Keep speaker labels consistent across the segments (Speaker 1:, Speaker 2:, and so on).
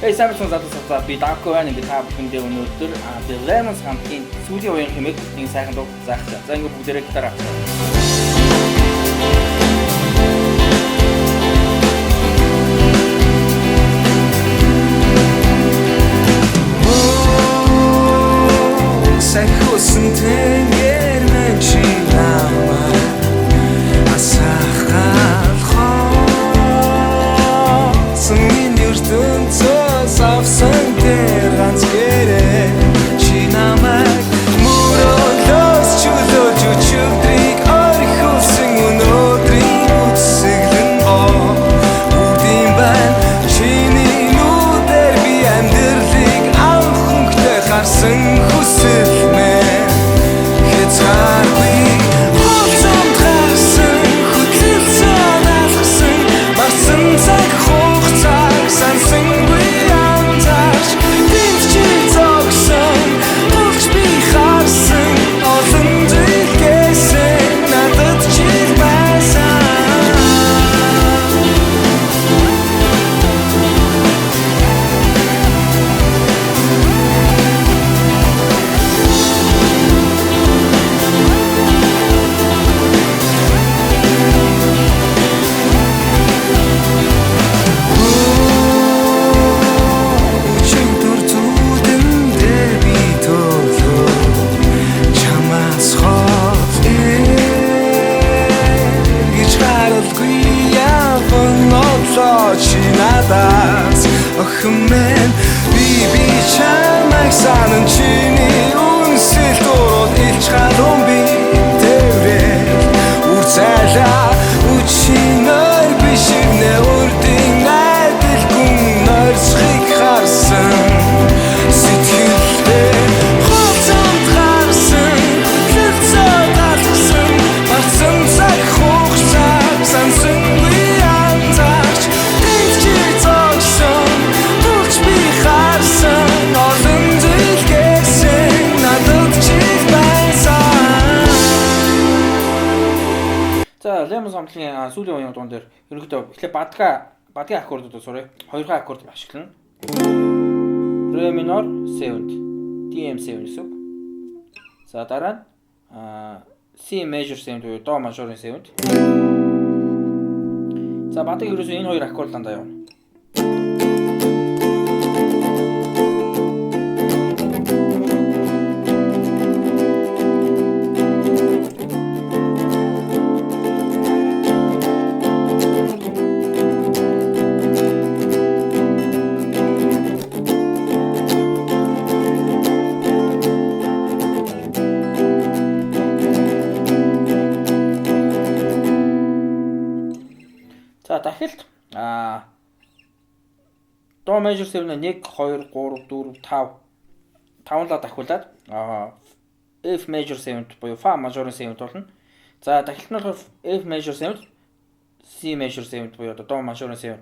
Speaker 1: Сайн байна залуусаа би Давко байна. Ингээд та бүхэндээ өнөөдөр The Lemons хамтгийн сүүлийн үеийн хэмээх нэг сайхан дуу заах. За ингээд бүгдээрээ гитараа.
Speaker 2: Сайхусан тэнгэр мэн чи намайг асахалхоо Сүнгийн ертөнцөөс авсан тэр ганц гэрээ чи намайг мөрөглөөс чөлөөж өчигдрийг орхиулсан өнөөдрийн үсгэлэн үрдийн байна чиний нүдээр би амьдралыг анх өнгөтэй харсан хүсэл Охмэн би чамайг санан чиний үнсэл дурууд илч халуун би тэврээ үрцэлээ үчинээр бишигнэ үрдийн айдэл гүн нойрсхийг харсан сэтгэлдээ хоцон харсан хөтлөцөө талхсан марсан цаг хугацааг сансангүй антаач
Speaker 1: За Lemons хамтлагийн сүүлийн үеийн дуун дээр ерөнхийдөө эхлээ бадгийн аккордууд сурах. Хоёрхан аккорд ашиглана. Re minor 7, DM7 гэсэн үг. За дараа нь C major 7 буюу Do major 7. За бадаг ерөөсөө энэ хоёр аккорд дандаа явна. За дахилт Do major 7 1 2 3 4 5 тавлаа дахиулаад F major 7 буюу Fa major 7 болно. За дахилт нь болохоор F major 7 C major 7 буюу Do major 7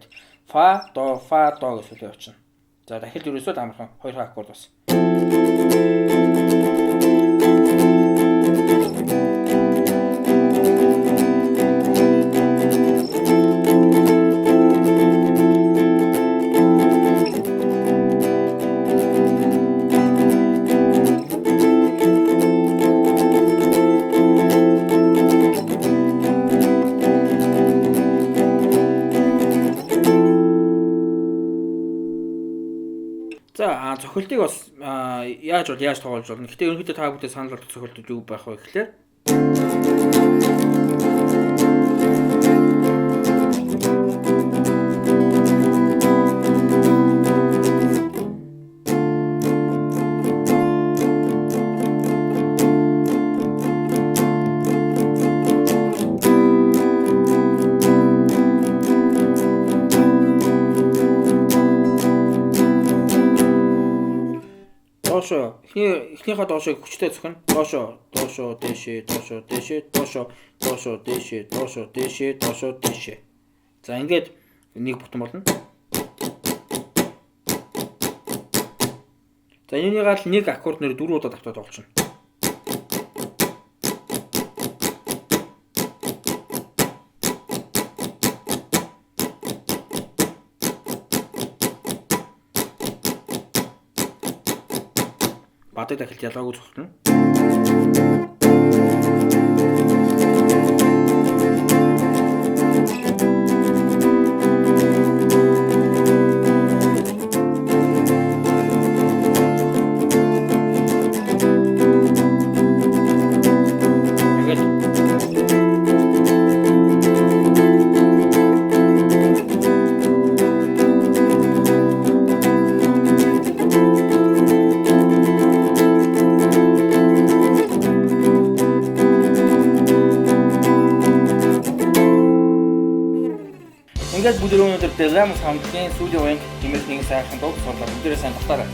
Speaker 1: Fa Do гэсэн үг явуулна. За дахилт ерөөсөө амархан хоёр аккорд бас. За цохилтыг бас яаж тоглож болно. Гэхдээ ерөнхийдөө та бүхэн санал болгох цохилтууд юу байх вэ гэхээр эхнийхээ доошоо хүчтэй зөвхөн доошоо дээшээ. За ингээд нэг бүтэн болно. За энэнийг л нэг аккорд нэр 4 удаа давтаад олчихно. адаг дахилт ялгаагүй цогтно. Ингээд бүгд өнөөдөр Delam хамтгийн сүүлийн үеийн хэмээх нэг сайхан дуу сурлаа. Бүгдээрээ сайн татаарай.